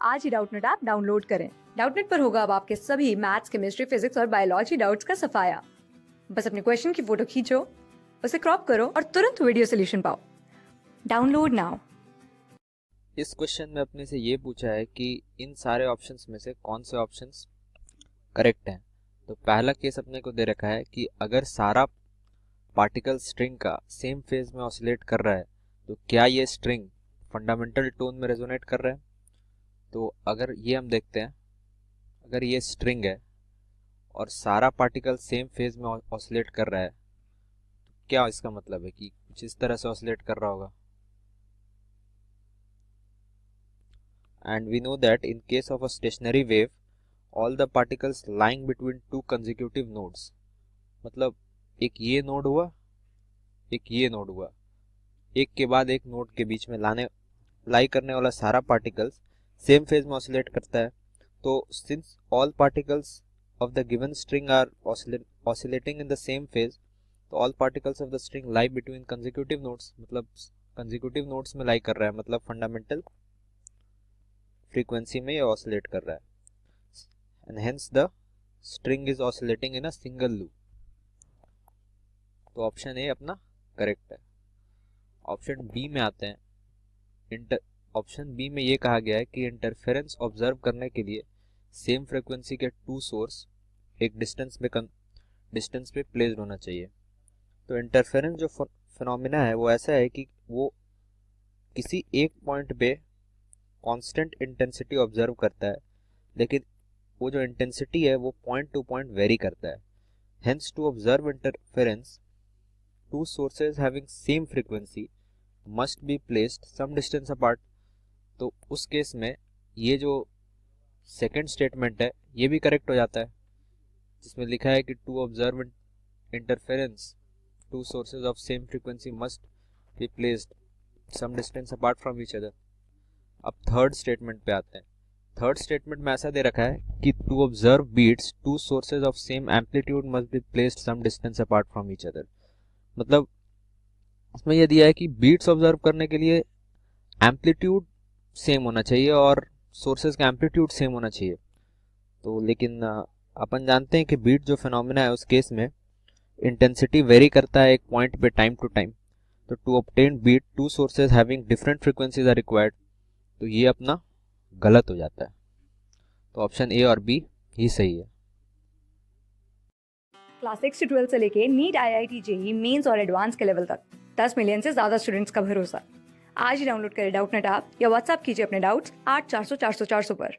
आज ही Doubtnut app download करें। Doubtnut पर होगा अब आपके सभी मैथ्स, केमिस्ट्री, फिजिक्स और बायोलॉजी डाउट्स का सफाया। बस अपने क्वेश्चन की फोटो खींचो, उसे क्रॉप करो और तुरंत वीडियो सोल्यूशन पाओ। Download now. इस क्वेश्चन में अपने से ये पूछा है कि इन सारे ऑप्शंस में से कौन से ऑप्शंस करेक्ट हैं। तो पहला केस अपने को दे रखा है कि अगर सारा पार्टिकल स्ट्रिंग का सेम फेज में ऑसिलेट कर रहा है तो क्या ये स्ट्रिंग फंडामेंटल टोन में रेजोनेट कर रहा है। तो अगर ये हम देखते हैं, अगर ये स्ट्रिंग है और सारा पार्टिकल सेम फेज में ऑसिलेट कर रहा है तो क्या इसका मतलब है कि कुछ इस तरह से ऑसिलेट कर रहा होगा। And we know that in case of a stationary wave, all the particles lying between two consecutive nodes, मतलब एक ये नोड हुआ, एक ये नोड हुआ, एक के बाद एक नोड के बीच में लाई करने वाला सारा पार्टिकल्स सेम फेज में ऑसिलेट करता है। तो since all particles of the given string are oscillating in the same phase, तो all particles of the string lie between consecutive nodes, मतलब कंसेक्यूटिव नोड्स में लाई कर रहा है, मतलब फंडामेंटल फ्रीक्वेंसी में ये ऑसिलेट कर रहा है and hence the string is oscillating in a single loop. तो ऑप्शन ए अपना करेक्ट है। ऑप्शन बी में आते हैं। ऑप्शन बी में ये कहा गया है कि इंटरफेरेंस ऑब्जर्व करने के लिए सेम फ्रीक्वेंसी के टू सोर्स एक डिस्टेंस पे प्लेस्ड होना चाहिए। तो इंटरफेरेंस जो फिनोमिना है वो ऐसा है कि वो किसी एक पॉइंट पे कांस्टेंट इंटेंसिटी ऑब्जर्व करता है, लेकिन वो जो इंटेंसिटी है वो पॉइंट टू पॉइंट वेरी करता है। Hence to observe interference, two sources having same frequency must be placed some distance apart. तो उस केस में ये जो सेकंड स्टेटमेंट है ये भी करेक्ट हो जाता है, जिसमें लिखा है कि to observe interference, two sources of same frequency must be placed some distance apart from each other. अब थर्ड स्टेटमेंट पे आते हैं। थर्ड स्टेटमेंट में ऐसा दे रखा है कि to observe beats, two sources of same amplitude must be placed some distance apart from each other. मतलब इसमें यह दिया है कि बीट्स ऑब्जर्व करने के लिए एम्पलीट्यूड सेम होना चाहिए और सोर्सेज का एम्पलीट्यूड सेम होना चाहिए। तो लेकिन अपन जानते हैं कि बीट जो फिनोमिना है उस केस में इंटेंसिटी वेरी करता है एक पॉइंट पे टाइम टू टाइम। तो to obtain beat, two sources having different frequencies are required. तो ये अपना गलत हो जाता है। तो ऑप्शन ए और बी ही सही है। क्लास 6 से 12 से लेके नीट, IIT, JEE मेंस और एडवांस के लेवल तक 10 मिलियन से ज्यादा स्टूडेंट्स का भरोसा। आज ही डाउनलोड करें डाउटनेट ऐप या व्हाट्सएप कीजिए अपने डाउट्स 8400 400 400 पर।